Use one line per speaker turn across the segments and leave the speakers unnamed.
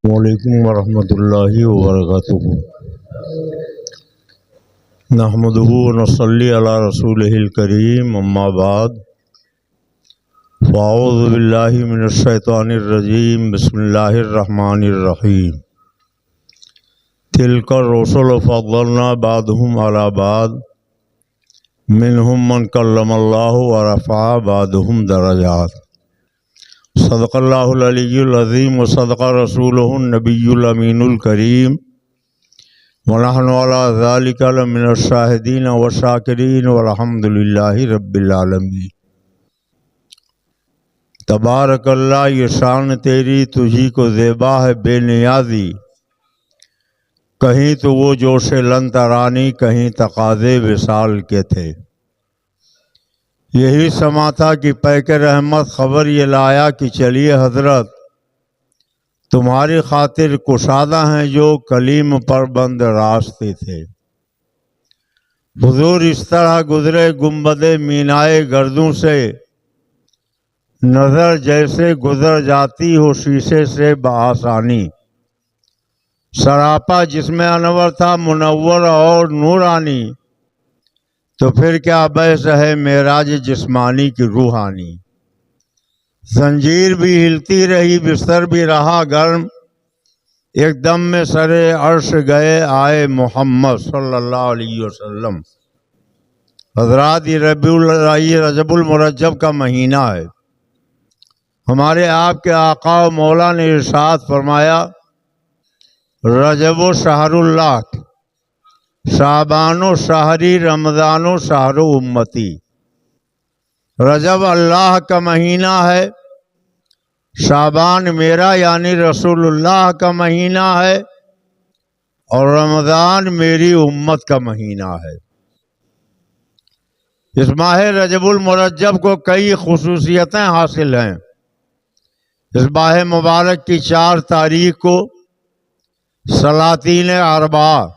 وعلیکم ورحمۃ اللہ وبرکاتہ۔ نحمدہ ونصلی علی رسولہ الکریم، اما بعد فاعوذ باللہ من الشیطان الرجیم، بسم اللہ الرحمن الرحیم۔ تلک الرسل فضلنا بعضهم علی بعض منہم من کلم اللہ ورفع بعضهم درجات۔ صدق اللہ العلی العظیم وصدق رسولہ النبی الامین الکریم، ونحن علی ذلک لمن الشاہدین والشاکرین والحمد للہ رب العالمین۔ تبارک اللہ، یہ شان تیری تجھی کو زیبا ہے بے نیازی، کہیں تو وہ جوش لن ترانی، کہیں تقاضے وصال کے تھے۔ یہی سما تھا کہ پیک رحمت خبر یہ لایا کہ چلیے حضرت، تمہاری خاطر کشادہ ہیں جو کلیم پر بند راستے تھے۔ حضور اس طرح گزرے گنبد مینائے گردوں سے، نظر جیسے گزر جاتی ہو شیشے سے بآسانی۔ سراپا جسم انور تھا منور اور نورانی، تو پھر کیا بحث ہے معراج جسمانی کی روحانی۔ زنجیر بھی ہلتی رہی، بستر بھی رہا گرم، ایک دم میں سرے عرش گئے آئے محمد صلی اللہ علیہ وسلم۔ حضرات، یہ رجب المرجب کا مہینہ ہے۔ ہمارے آپ کے آقا و مولا نے ارشاد فرمایا، رجب و شہر اللہ، شعبان و شہری، رمضان و شہر و امتی۔ رجب اللہ کا مہینہ ہے، شعبان میرا یعنی رسول اللہ کا مہینہ ہے، اور رمضان میری امت کا مہینہ ہے۔ اس ماہ رجب المرجب کو کئی خصوصیتیں حاصل ہیں۔ اس ماہ مبارک کی 4 تاریخ کو سلاطین اربعہ،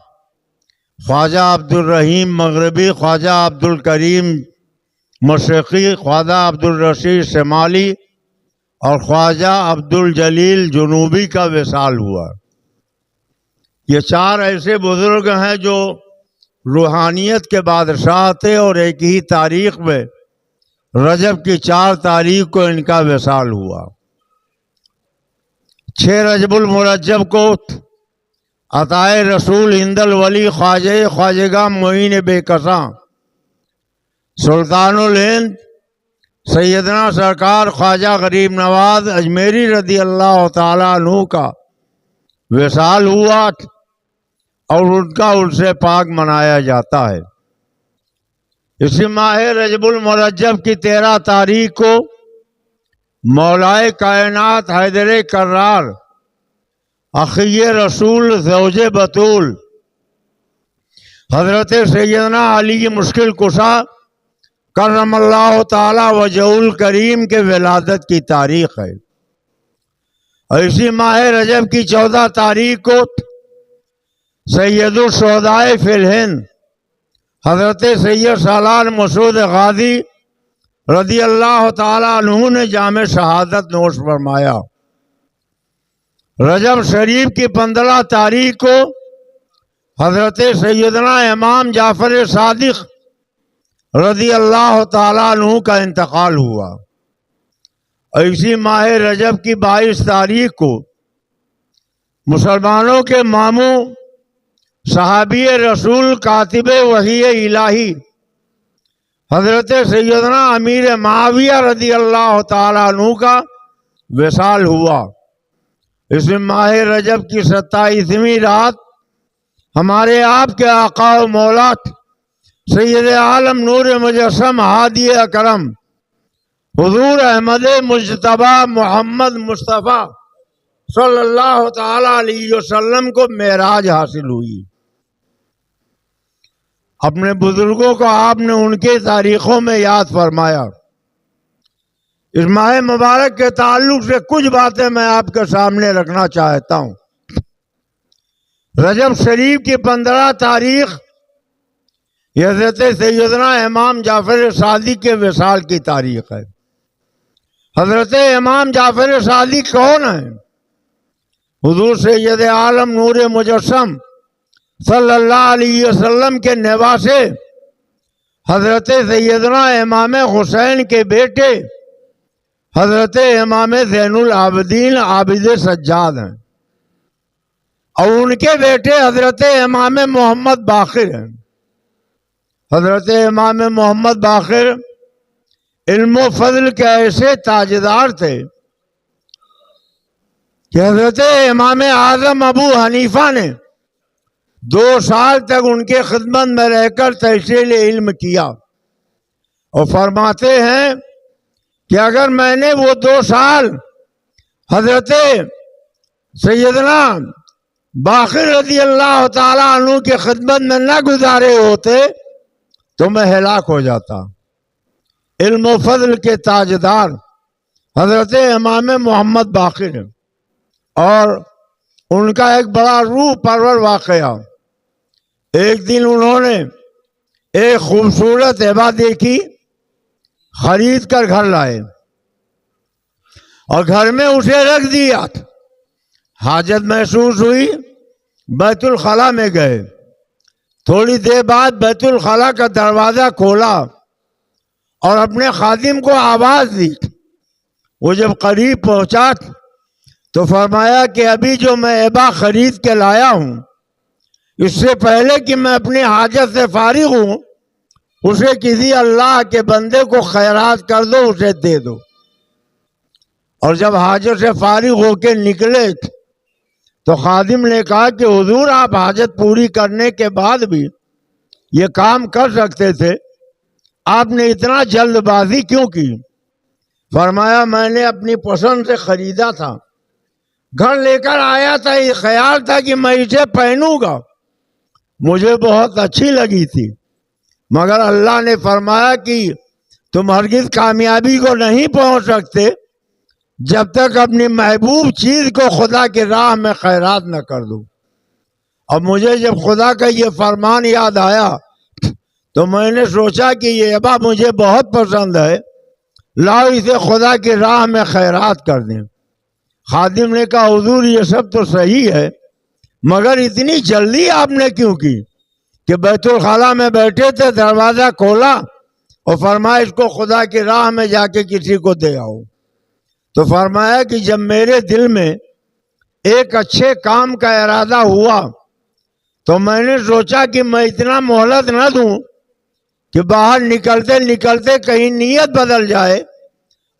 خواجہ عبد الرحیم مغربی، خواجہ عبد الکریم مشرقی، خواجہ عبد الرشید شمالی اور خواجہ عبد الجلیل جنوبی کا وصال ہوا۔ یہ 4 ایسے بزرگ ہیں جو روحانیت کے بادشاہ تھے، اور ایک ہی تاریخ میں رجب کی 4 تاریخ کو ان کا وصال ہوا۔ 6 رجب المرجب کو عطائے رسول ہند الولی خواجگاہ معین بے کساں سلطان الہند سیدنا سرکار خواجہ غریب نواز اجمیری رضی اللہ تعالیٰ عنہ کا وصال ہوا، اور ان کا عرس پاک منایا جاتا ہے۔ اسی ماہ رجب المرجب کی 13 تاریخ کو مولائے کائنات حیدر کرار اخی رسول زوج بطول حضرت سیدنا علی مشکل کشا کرم اللہ تعالی وجہ الکریم کے ولادت کی تاریخ ہے۔ اور اسی ماہ رجب کی 14 تاریخ کو سید الشہداء فی الہند حضرت سید سالار مسعود غازی رضی اللہ تعالی عنہ نے جام شہادت نوش فرمایا۔ رجب شریف کی 15 تاریخ کو حضرت سیدنا امام جعفر صادق رضی اللہ تعالیٰ عنہ کا انتقال ہوا۔ اور اسی ماہ رجب کی 22 تاریخ کو مسلمانوں کے ماموں صحابی رسول کاتب وحی الہی حضرت سیدنا امیر معاویہ رضی اللہ تعالیٰ عنہ کا وصال ہوا۔ اس ماہ رجب کی 27ویں رات ہمارے آپ کے آقا و مولا سید عالم نور مجسم ہادی اکرم حضور احمد مجتبی محمد مصطفیٰ صلی اللہ تعالی علیہ وسلم کو معراج حاصل ہوئی۔ اپنے بزرگوں کو آپ نے ان کے تاریخوں میں یاد فرمایا۔ اس ماہ مبارک کے تعلق سے کچھ باتیں میں آپ کے سامنے رکھنا چاہتا ہوں۔ رجب شریف کی 15 تاریخ یہ حضرت سیدنا امام جعفر صادق کے وصال کی تاریخ ہے۔ حضرت امام جعفر صادق کون ہیں؟ حضور سید عالم نور مجسم صلی اللہ علیہ وسلم کے نواسے حضرت سیدنا امام حسین کے بیٹے حضرت امام زین العابدین عابد سجاد ہیں، اور ان کے بیٹے حضرت امام محمد باقر ہیں۔ حضرت امام محمد باقر علم و فضل کے ایسے تاجدار تھے کہ حضرت امام اعظم ابو حنیفہ نے 2 سال تک ان کے خدمت میں رہ کر تحصیل علم کیا، اور فرماتے ہیں کہ اگر میں نے وہ 2 سال حضرت سیدنا باقر رضی اللہ تعالیٰ عنہ کی خدمت میں نہ گزارے ہوتے تو میں ہلاک ہو جاتا۔ علم و فضل کے تاجدار حضرت امام محمد باقر ہیں، اور ان کا ایک بڑا روح پرور واقعہ، ایک دن انہوں نے ایک خوبصورت ہیبا دیکھی، خرید کر گھر لائے اور گھر میں اسے رکھ دیا۔ حاجت محسوس ہوئی، بیت الخلاء میں گئے، تھوڑی دیر بعد بیت الخلاء کا دروازہ کھولا اور اپنے خادم کو آواز دی۔ وہ جب قریب پہنچا تو فرمایا کہ ابھی جو میں ہیبا خرید کے لایا ہوں، اس سے پہلے کہ میں اپنی حاجت سے فارغ ہوں، اسے کسی اللہ کے بندے کو خیرات کر دو، اسے دے دو۔ اور جب حاجت سے فارغ ہو کے نکلے تو خادم نے کہا کہ حضور آپ حاجت پوری کرنے کے بعد بھی یہ کام کر سکتے تھے، آپ نے اتنا جلد بازی کیوں کی؟ فرمایا میں نے اپنی پسند سے خریدا تھا، گھر لے کر آیا تھا، یہ خیال تھا کہ میں اسے پہنوں گا، مجھے بہت اچھی لگی تھی، مگر اللہ نے فرمایا کہ تم ہرگز کامیابی کو نہیں پہنچ سکتے جب تک اپنی محبوب چیز کو خدا کی راہ میں خیرات نہ کر دو۔ اب مجھے جب خدا کا یہ فرمان یاد آیا تو میں نے سوچا کہ یہ ہیبا مجھے بہت پسند ہے، لاؤ اسے خدا کی راہ میں خیرات کر دیں۔ خادم نے کہا حضور یہ سب تو صحیح ہے، مگر اتنی جلدی آپ نے کیوں کی؟ کہ بیت الخلاء میں بیٹھے تھے، دروازہ کھولا اور فرمایا اس کو خدا کی راہ میں جا کے کسی کو دے آؤ۔ تو فرمایا کہ جب میرے دل میں ایک اچھے کام کا ارادہ ہوا تو میں نے سوچا کہ میں اتنا مہلت نہ دوں کہ باہر نکلتے نکلتے کہیں نیت بدل جائے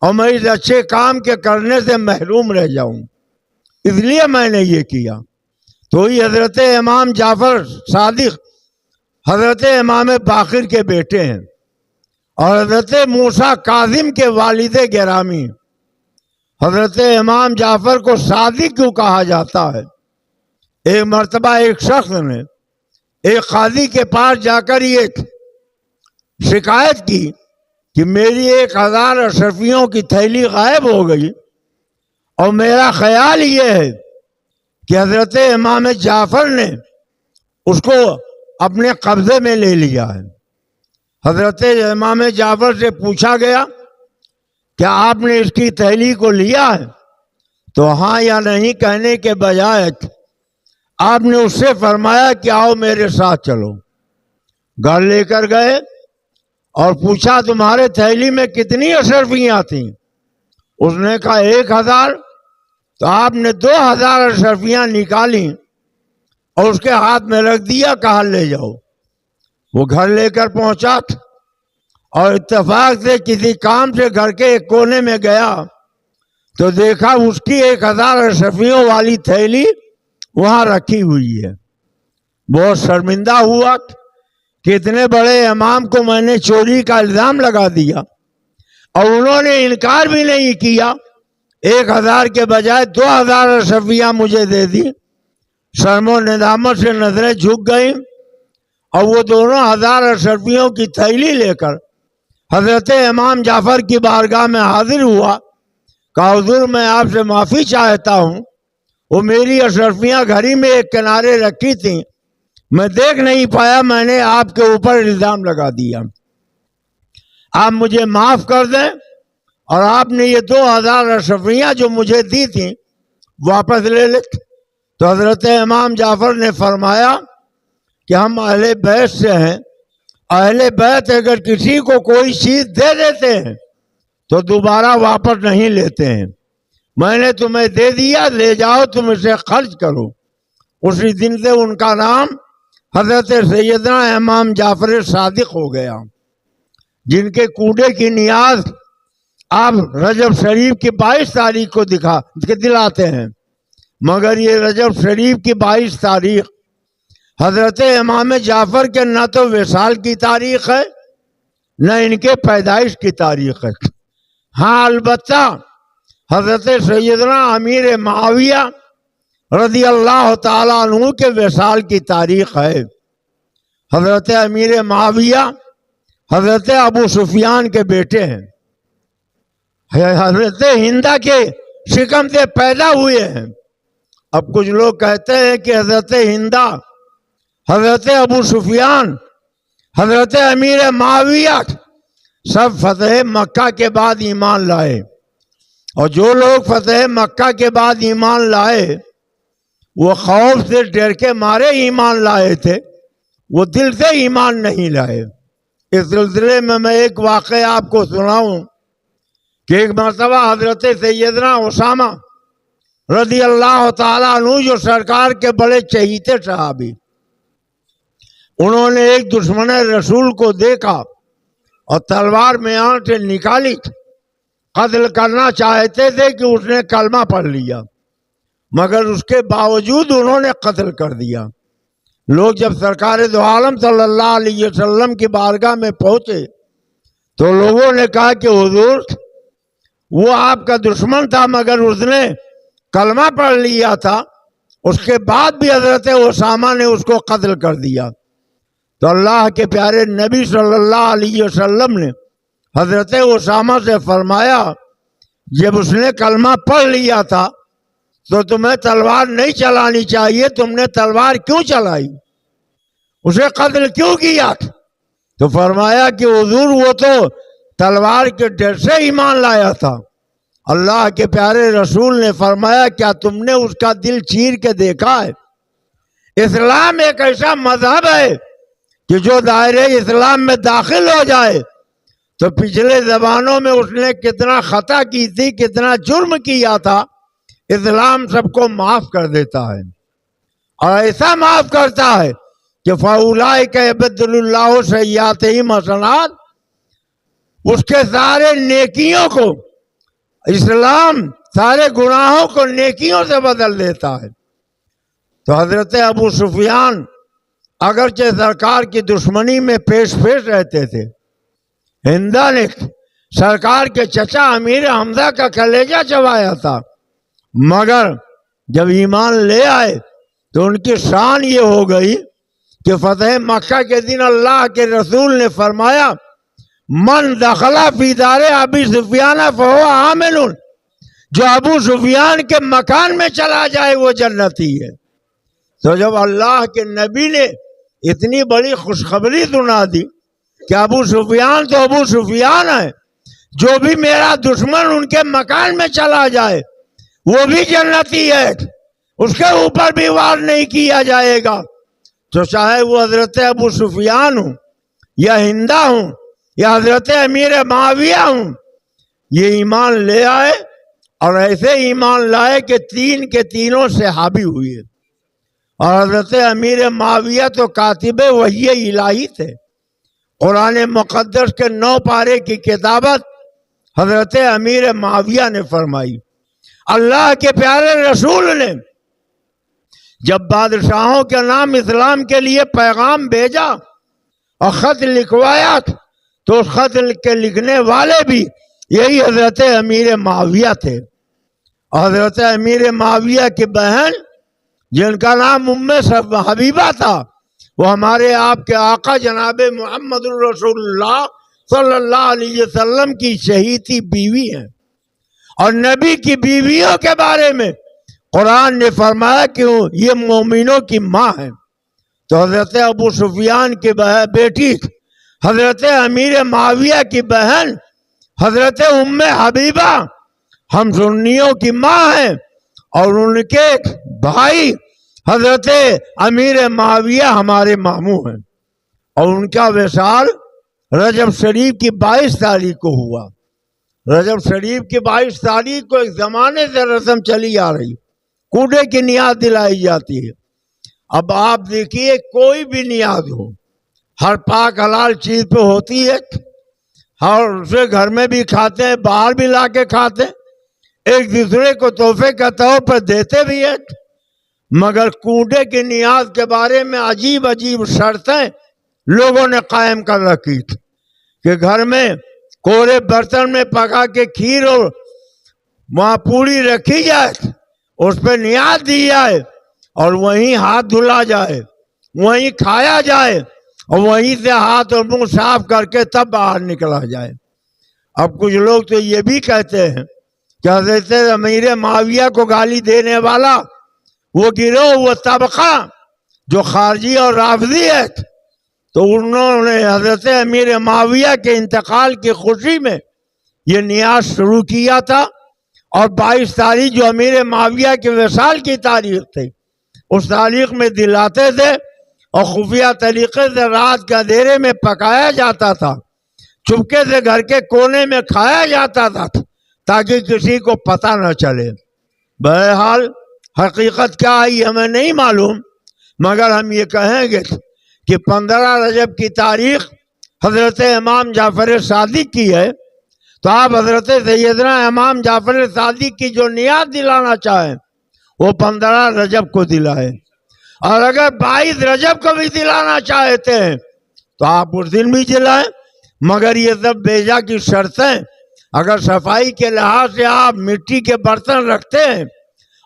اور میں اس اچھے کام کے کرنے سے محروم رہ جاؤں، اس لیے میں نے یہ کیا۔ تو ہی حضرت امام جعفر صادق حضرت امام باقر کے بیٹے ہیں اور حضرت موسیٰ کاظم کے والد گرامی۔ حضرت امام جعفر کو صادق کیوں کہا جاتا ہے؟ ایک مرتبہ ایک شخص نے ایک قاضی کے پاس جا کر یہ شکایت کی کہ میری 1000 اشرفیوں کی تھیلی غائب ہو گئی، اور میرا خیال یہ ہے کہ حضرت امام جعفر نے اس کو اپنے قبضے میں لے لیا ہے۔ حضرت امام جعفر سے پوچھا گیا کیا آپ نے اس کی تھیلی کو لیا ہے؟ تو ہاں یا نہیں کہنے کے بجائے آپ نے اس سے فرمایا کہ آؤ میرے ساتھ چلو۔ گھر لے کر گئے اور پوچھا تمہارے تھیلی میں کتنی اشرفیاں تھیں؟ اس نے کہا 1000۔ تو آپ نے 2000 اشرفیاں نکالی اور اس کے ہاتھ میں رکھ دیا، کہا لے جاؤ۔ وہ گھر لے کر پہنچا اور اتفاق سے کسی کام سے گھر کے ایک کونے میں گیا تو دیکھا اس کی 1000 اشرفیوں والی تھیلی وہاں رکھی ہوئی ہے۔ بہت شرمندہ ہوا کہ اتنے بڑے امام کو میں نے چوری کا الزام لگا دیا، اور انہوں نے انکار بھی نہیں کیا، 1000 کے بجائے 2000 اشرفیاں مجھے دے دی۔ شرم و ندامت سے نظریں جھک گئیں اور وہ دونوں 1000 اشرفیوں کی تھیلی لے کر حضرت امام جعفر کی بارگاہ میں حاضر ہوا۔ کہا حضور میں آپ سے معافی چاہتا ہوں، وہ میری اشرفیاں گھڑی میں ایک کنارے رکھی تھیں، میں دیکھ نہیں پایا، میں نے آپ کے اوپر الزام لگا دیا، آپ مجھے معاف کر دیں اور آپ نے یہ 2000 اشرفیاں جو مجھے دی تھیں واپس لے لیں۔ تو حضرت امام جعفر نے فرمایا کہ ہم اہل بیت سے ہیں، اہل بیت اگر کسی کو کوئی چیز دے دیتے ہیں تو دوبارہ واپس نہیں لیتے ہیں. میں نے تمہیں دے دیا، لے جاؤ، تم اسے خرچ کرو. اسی دن سے ان کا نام حضرت سیدنا امام جعفر صادق ہو گیا، جن کے کوڑے کی نیاز آپ رجب شریف کی 22 تاریخ کو دلاتے ہیں، مگر یہ رجب شریف کی 22 تاریخ حضرت امام جعفر کے نہ تو وصال کی تاریخ ہے نہ ان کے پیدائش کی تاریخ ہے. ہاں البتہ حضرت سیدنا امیر معاویہ رضی اللہ تعالیٰ عنہ کے وصال کی تاریخ ہے. حضرت امیر معاویہ حضرت ابو سفیان کے بیٹے ہیں، حضرت ہندہ کے شکم سے پیدا ہوئے ہیں. اب کچھ لوگ کہتے ہیں کہ حضرت ہندہ، حضرت ابو سفیان، حضرت امیر معاویہ سب فتح مکہ کے بعد ایمان لائے، اور جو لوگ فتح مکہ کے بعد ایمان لائے وہ خوف سے ڈر کے مارے ایمان لائے تھے، وہ دل سے ایمان نہیں لائے. اس سلسلے میں ایک واقعہ آپ کو سناؤں کہ ایک مرتبہ حضرت سیدنا اسامہ رضی اللہ تعالیٰ عنہ جو سرکار کے بڑے چہیتے صحابی، انہوں نے ایک دشمن رسول کو دیکھا اور تلوار میان سے نکالی، قتل کرنا چاہتے تھے کہ اس نے کلمہ پڑھ لیا، مگر اس کے باوجود انہوں نے قتل کر دیا. لوگ جب سرکار دو عالم صلی اللہ علیہ وسلم کی بارگاہ میں پہنچے تو لوگوں نے کہا کہ حضور وہ آپ کا دشمن تھا مگر اس نے کلمہ پڑھ لیا تھا، اس کے بعد بھی حضرت اسامہ نے اس کو قتل کر دیا. تو اللہ کے پیارے نبی صلی اللہ علیہ وسلم نے حضرت اسامہ سے فرمایا جب اس نے کلمہ پڑھ لیا تھا تو تمہیں تلوار نہیں چلانی چاہیے، تم نے تلوار کیوں چلائی، اسے قتل کیوں کیا؟ تو فرمایا کہ حضور وہ تو تلوار کے ڈر سے ایمان لایا تھا. اللہ کے پیارے رسول نے فرمایا کیا تم نے اس کا دل چیر کے دیکھا ہے؟ اسلام ایک ایسا مذہب ہے کہ جو دائرے اسلام میں داخل ہو جائے تو پچھلے زمانوں میں اس نے کتنا خطا کی تھی، کتنا جرم کیا تھا، اسلام سب کو معاف کر دیتا ہے، اور ایسا معاف کرتا ہے کہ فَأُولَٰئِكَ يُبَدِّلُ اللَّهُ سَيِّئَاتِهِمْ حَسَنَاتٍ، اس کے سارے نیکیوں کو اسلام سارے گناہوں کو نیکیوں سے بدل دیتا ہے. تو حضرت ابو سفیان اگرچہ سرکار کی دشمنی میں پیش رہتے تھے، ہندہ نے سرکار کے چچا امیر حمزہ کا کلیجہ چبایا تھا، مگر جب ایمان لے آئے تو ان کی شان یہ ہو گئی کہ فتح مکہ کے دن اللہ کے رسول نے فرمایا من دخل فی دار ابی سفیان فہو آمن، جو ابو سفیان کے مکان میں چلا جائے وہ جنتی ہے. تو جب اللہ کے نبی نے اتنی بڑی خوشخبری سنا دی کہ ابو سفیان تو ابو سفیان ہے، جو بھی میرا دشمن ان کے مکان میں چلا جائے وہ بھی جنتی ہے، اس کے اوپر بھی وار نہیں کیا جائے گا، تو چاہے وہ حضرت ابو سفیان ہوں یا ہندہ ہوں یا حضرت امیر معاویہ ہوں، یہ ایمان لے آئے اور ایسے ایمان لائے کہ تین کے تینوں صحابی ہوئے. اور حضرت امیر معاویہ تو کاتب وحی الہی تھے، قرآن مقدس کے 9 پارے کی کتابت حضرت امیر معاویہ نے فرمائی. اللہ کے پیارے رسول نے جب بادشاہوں کے نام اسلام کے لیے پیغام بھیجا اور خط لکھوایا تو اس خط کے لکھنے والے بھی یہی حضرت امیر معاویہ تھے. حضرت امیر معاویہ کی بہن جن کا نام ام حبیبہ تھا وہ ہمارے آپ کے آقا جناب محمد الرسول اللہ صلی اللہ علیہ وسلم کی شہیدی بیوی ہیں، اور نبی کی بیویوں کے بارے میں قرآن نے فرمایا کہ یہ مومنوں کی ماں ہے. تو حضرت ابو سفیان کی بیٹی حضرت امیر معاویہ کی بہن حضرت ام حبیبہ ہم سنیوں کی ماں ہیں، اور ان کے بھائی حضرت امیر معاویہ ہمارے ماموں ہیں اور ان کا وصال رجب شریف کی 22 تاریخ کو ہوا. رجب شریف کی 22 تاریخ کو ایک زمانے سے رسم چلی آ رہی, کوڑے کی نیاز دلائی جاتی ہے. اب آپ دیکھیے کوئی بھی نیاز ہو, ہر پاک حلال چیز پہ ہوتی ہے, اور اسے گھر میں بھی کھاتے ہیں, باہر بھی لا کے کھاتے ہیں, ایک دوسرے کو تحفے کے طور پر دیتے بھی ہیں. مگر کوڑے کی نیاز کے بارے میں عجیب عجیب شرطیں لوگوں نے قائم کر رکھی تھی کہ گھر میں کوڑے برتن میں پکا کے کھیر اور وہاں پوری رکھی جائے, اس پہ نیاز دی جائے اور وہیں ہاتھ دھلا جائے, وہیں کھایا جائے اور وہیں سے ہاتھ اور منہ صاف کر کے تب باہر نکلا جائے. اب کچھ لوگ تو یہ بھی کہتے ہیں کہ حضرت امیر معاویہ کو گالی دینے والا وہ گروہ, وہ طبقہ جو خارجی اور رافضی ہے, تو انہوں نے حضرت امیر معاویہ کے انتقال کی خوشی میں یہ نیاز شروع کیا تھا. اور 22 تاریخ جو امیر معاویہ کے وصال کی تاریخ تھی, اس تاریخ میں دلاتے تھے اور خفیہ طریقے سے رات کے اندھیرے میں پکایا جاتا تھا, چپکے سے گھر کے کونے میں کھایا جاتا تھا تاکہ کسی کو پتہ نہ چلے. بہرحال حقیقت کیا ہے ہمیں نہیں معلوم, مگر ہم یہ کہیں گے کہ 15 رجب کی تاریخ حضرت امام جعفر صادق کی ہے, تو آپ حضرت سیدنا امام جعفر صادق کی جو نیاز دلانا چاہیں وہ 15 رجب کو دلائیں, اور اگر 22 رجب کو بھی دلانا چاہتے ہیں تو آپ اس دن بھی دلائیں. مگر یہ سب بیجا کی شرطیں, اگر صفائی کے لحاظ سے آپ مٹی کے برتن رکھتے ہیں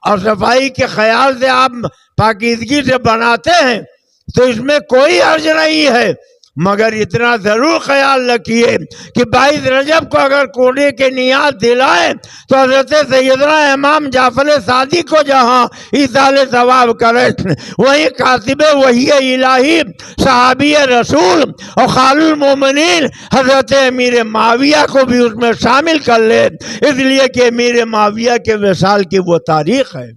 اور صفائی کے خیال سے آپ پاکیزگی سے بناتے ہیں تو اس میں کوئی حرج نہیں ہے. مگر اتنا ضرور خیال رکھیے کہ 22 رجب کو اگر کوڑے کے نیاز دلائیں تو حضرت سیدنا امام جعفر صادق کو جہاں ایصال ثواب کرے, وہیں کاتب وحی الہی صحابی رسول اور خال المومنین حضرت امیر معاویہ کو بھی اس میں شامل کر لے, اس لیے کہ امیر معاویہ کے وصال کی وہ تاریخ ہے.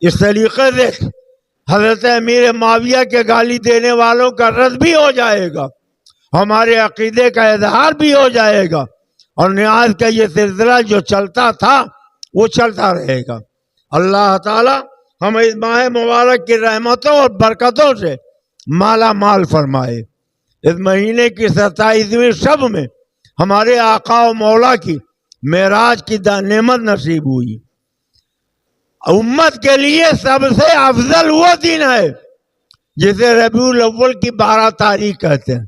اس طریقے سے حضرت امیر معاویہ کے گالی دینے والوں کا رد بھی ہو جائے گا, ہمارے عقیدے کا اظہار بھی ہو جائے گا, اور نیاز کا یہ سلسلہ جو چلتا تھا وہ چلتا رہے گا. اللہ تعالی ہمیں اس ماہ مبارک کی رحمتوں اور برکتوں سے مالا مال فرمائے. اس مہینے کی 27ویں شب میں ہمارے آقا و مولا کی معراج کی نعمت نصیب ہوئی. امت کے لیے سب سے افضل وہ دن ہے جسے ربیع الاول کی 12 تاریخ کہتے ہیں,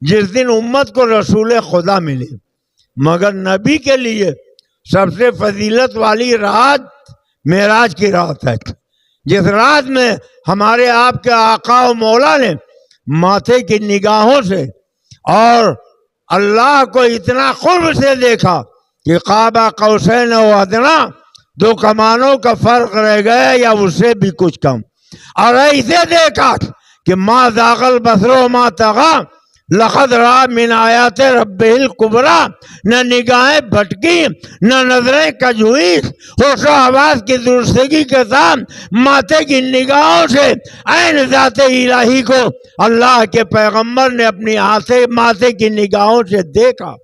جس دن امت کو رسول خدا ملے. مگر نبی کے لیے سب سے فضیلت والی رات معراج کی رات ہے, جس رات میں ہمارے آپ کے آقا و مولا نے ماتھے کی نگاہوں سے اور اللہ کو اتنا قرب سے دیکھا کہ قاب قوسین و ادنیٰ 2 کمانوں کا فرق رہ گیا یا اس سے بھی کچھ کم, اور ایسے دیکھا کہ ما ذاق البصر و ما طغیٰ لقد رأى من آیات ربہ الکبریٰ, نہ نگاہیں بھٹکی نہ نظریں کجوئی, ہوش و حواس کی درستگی کے ساتھ ماتھے کی نگاہوں سے عین ذات الہی کو اللہ کے پیغمبر نے اپنی ماتھے کی نگاہوں سے دیکھا.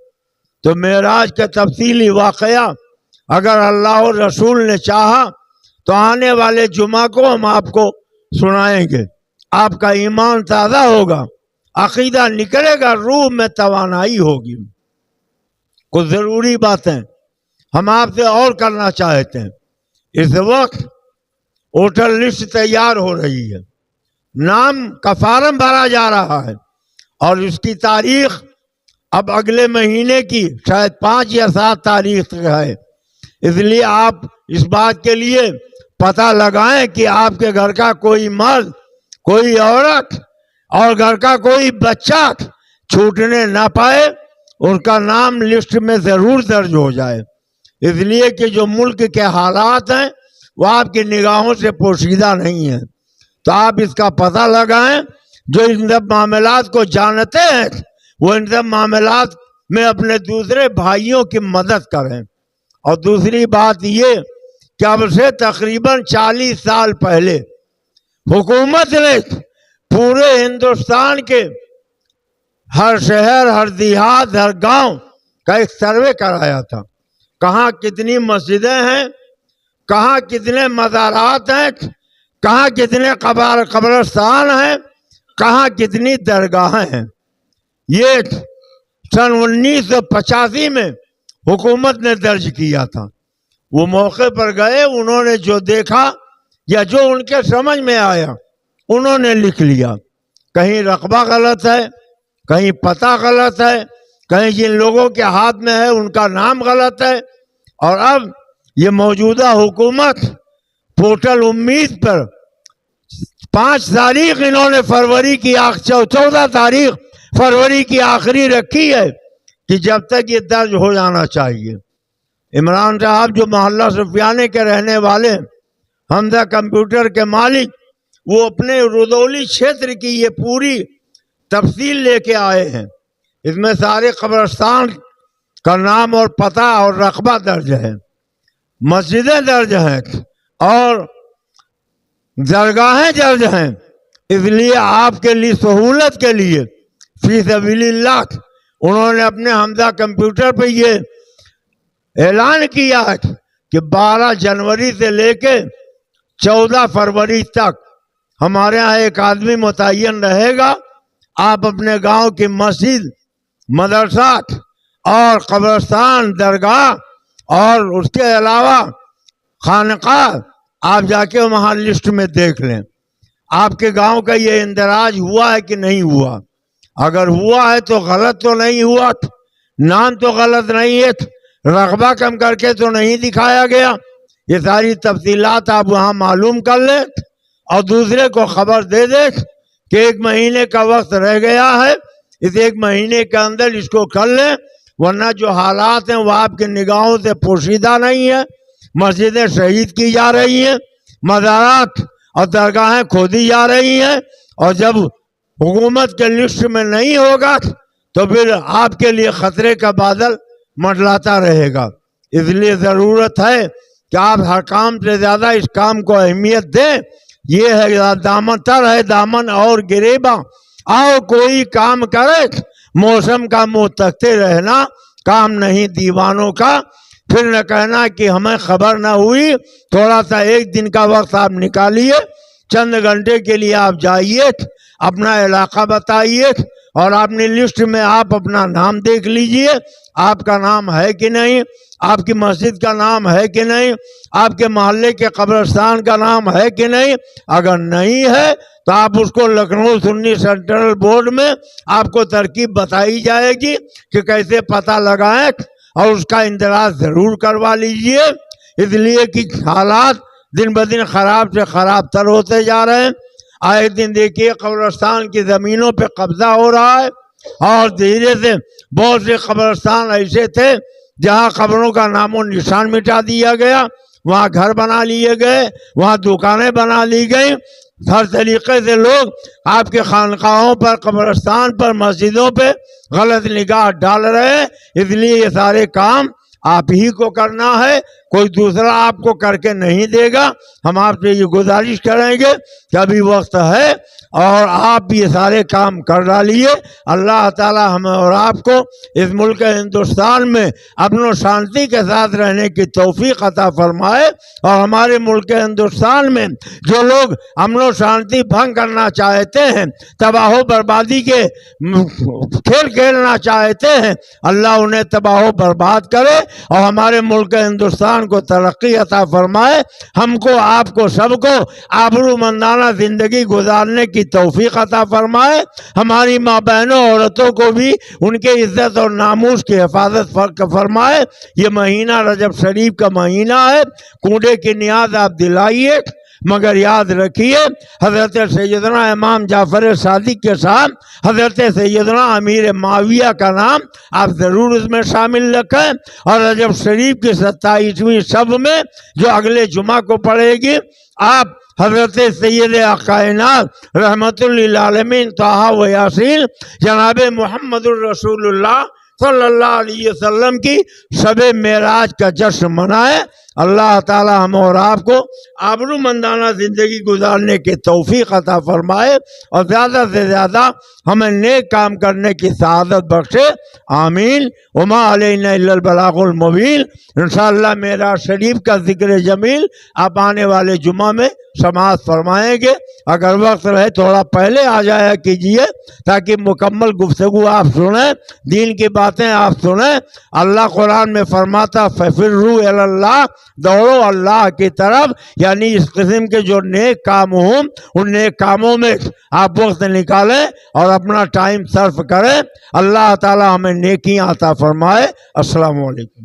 تو معراج کا تفصیلی واقعہ اگر اللہ اور رسول نے چاہا تو آنے والے جمعہ کو ہم آپ کو سنائیں گے. آپ کا ایمان تازہ ہوگا, عقیدہ نکلے گا, روح میں توانائی ہوگی. کچھ ضروری باتیں ہم آپ سے اور کرنا چاہتے ہیں. اس وقت ووٹر لسٹ تیار ہو رہی ہے, نام کا فارم بھرا جا رہا ہے, اور اس کی تاریخ اب اگلے مہینے کی شاید 5 یا 7 تاریخ تک ہے. اس لیے آپ اس بات کے لیے پتہ لگائیں کہ آپ کے گھر کا کوئی مرد, کوئی عورت اور گھر کا کوئی بچہ چھوٹنے نہ پائے, ان کا نام لسٹ میں ضرور درج ہو جائے. اس لیے کہ جو ملک کے حالات ہیں وہ آپ کی نگاہوں سے پوشیدہ نہیں ہیں. تو آپ اس کا پتہ لگائیں. جو ان سب معاملات کو جانتے ہیں وہ ان سب معاملات میں اپنے دوسرے بھائیوں کی مدد کریں. اور دوسری بات یہ کہ اب سے تقریباً 40 سال پہلے حکومت نے پورے ہندوستان کے ہر شہر، ہر دیہات، ہر گاؤں کا ایک سروے کرایا تھا. کہاں کتنی مسجدیں ہیں، کہاں کتنے مزارات ہیں، کہاں کتنے قبرستان ہیں، کہاں کتنی درگاہیں ہیں. یہ سن 1985 میں حکومت نے درج کیا تھا. وہ موقع پر گئے، انہوں نے جو دیکھا یا جو ان کے سمجھ میں آیا انہوں نے لکھ لیا. کہیں رقبہ غلط ہے، کہیں پتہ غلط ہے، کہیں جن لوگوں کے ہاتھ میں ہے ان کا نام غلط ہے. اور اب یہ موجودہ حکومت پورٹل امید پر 5 تاریخ انہوں نے فروری کی 14 تاریخ فروری کی آخری رکھی ہے کہ جب تک یہ درج ہو جانا چاہیے. عمران صاحب جو محلہ سفیانے کے رہنے والے، حمزہ کمپیوٹر کے مالک، وہ اپنے رودولی چھیتر کی یہ پوری تفصیل لے کے آئے ہیں. اس میں سارے قبرستان کا نام اور پتہ اور رقبہ درج ہے، مسجدیں درج ہیں اور درگاہیں درج ہیں. اس لیے آپ کے لیے سہولت کے لیے فی سبیل اللہ انہوں نے اپنے حمزہ کمپیوٹر پہ یہ اعلان کیا ہے کہ 12 جنوری سے لے کے 14 فروری تک ہمارے ہاں ایک آدمی متعین رہے گا. آپ اپنے گاؤں کی مسجد، مدرسات اور قبرستان، درگاہ اور اس کے علاوہ خانقاہ آپ جا کے وہاں لسٹ میں دیکھ لیں آپ کے گاؤں کا یہ اندراج ہوا ہے کہ نہیں ہوا. اگر ہوا ہے تو غلط تو نہیں ہوا، نام تو غلط نہیں ہے، رقبہ کم کر کے تو نہیں دکھایا گیا. یہ ساری تفصیلات آپ وہاں معلوم کر لیں اور دوسرے کو خبر دے دیں کہ 1 مہینے کا وقت رہ گیا ہے، اس 1 مہینے کے اندر اس کو کر لیں، ورنہ جو حالات ہیں وہ آپ کی نگاہوں سے پوشیدہ نہیں ہے. مسجدیں شہید کی جا رہی ہیں، مزارات اور درگاہیں کھودی جا رہی ہیں، اور جب حکومت کے لسٹ میں نہیں ہوگا تو پھر آپ کے لیے خطرے کا بادل منڈلاتا رہے گا. اس لیے ضرورت ہے کہ آپ ہر کام سے زیادہ اس کام کو اہمیت دیں. یہ ہے دامن تر ہے دامن اور گریباں، آؤ کوئی کام کرے، موسم کا منہ تکتے رہنا کام نہیں دیوانوں کا. پھر نہ کہنا کہ ہمیں خبر نہ ہوئی. تھوڑا سا 1 دن کا وقت آپ نکالیے، چند گھنٹے کے لیے آپ جائیے، اپنا علاقہ بتائیے اور اپنی لسٹ میں آپ اپنا نام دیکھ لیجئے. آپ کا نام ہے کہ نہیں، آپ کی مسجد کا نام ہے کہ نہیں، آپ کے محلے کے قبرستان کا نام ہے کہ نہیں. اگر نہیں ہے تو آپ اس کو لکھنؤ سنی سینٹرل بورڈ میں آپ کو ترکیب بتائی جائے گی کہ کیسے پتہ لگائیں اور اس کا اندراج ضرور کروا لیجئے. اس لیے کہ حالات دن بدن خراب سے خراب تر ہوتے جا رہے ہیں. آئے دن دیکھیے قبرستان کی زمینوں پہ قبضہ ہو رہا ہے، اور دھیرے سے بہت سے قبرستان ایسے تھے جہاں قبروں کا نام و نشان مٹا دیا گیا، وہاں گھر بنا لیے گئے، وہاں دکانیں بنا لی گئی. ہر طریقے سے لوگ آپ کے خانقاہوں پر، قبرستان پر، مسجدوں پہ غلط نگاہ ڈال رہے ہیں. اس لیے یہ سارے کام آپ ہی کو کرنا ہے، کوئی دوسرا آپ کو کر کے نہیں دے گا. ہم آپ سے یہ گزارش کریں گے کہ ابھی وقت ہے اور آپ یہ سارے کام کر ڈالیے. اللہ تعالی ہمیں اور آپ کو اس ملک ہندوستان میں امن و شانتی کے ساتھ رہنے کی توفیق عطا فرمائے، اور ہمارے ملک ہندوستان میں جو لوگ امن و شانتی بھنگ کرنا چاہتے ہیں، تباہ و بربادی کے کھیل کھیلنا چاہتے ہیں، اللہ انہیں تباہ و برباد کرے اور ہمارے ملک ہندوستان کو ترقی عطا فرمائے. ہم کو، آپ کو، سب کو آبرومندانہ زندگی گزارنے کی توفیق عطا فرمائے. ہماری ماں بہنوں، عورتوں کو بھی ان کے عزت اور ناموس کی حفاظت فرمائے. یہ مہینہ رجب شریف کا مہینہ ہے، کنڈے کی نیاز آپ دلائیے، مگر یاد رکھیے حضرت سیدنا امام جعفر صادق کے ساتھ حضرت سیدنا امیر معاویہ کا نام آپ ضرور اس میں شامل رکھیں. اور رجب شریف کی 27ویں شب میں جو اگلے جمعہ کو پڑے گی، آپ حضرت سید کائنات رحمت للعالمین طہ و یاسین جناب محمد الرسول اللہ صلی اللہ علیہ وسلم کی شب معراج کا جشن منائیں. اللہ تعالی ہم اور آپ کو آبرومندانہ زندگی گزارنے کی توفیق عطا فرمائے اور زیادہ سے زیادہ ہمیں نیک کام کرنے کی سعادت بخشے، آمین۔ وما علینا الا البلاغ المبین۔ انشاءاللہ معراج شریف کا ذکر جمیل آپ آنے والے جمعہ میں سماعت فرمائیں گے۔ اگر وقت رہے تھوڑا پہلے آ جایا کیجئے تاکہ مکمل گفتگو آپ سنیں، دین کی باتیں آپ سنیں۔ اللہ قرآن میں فرماتا فَفِرُّوا إِلَى اللَّهِ، دوڑو اللہ کی طرف، یعنی اس قسم کے جو نیک کام ہوں ان نیک کاموں میں آپ وقت نکالیں اور اپنا ٹائم صرف کریں۔ اللہ تعالی ہمیں نیکیاں عطا فرمائے۔ السلام علیکم۔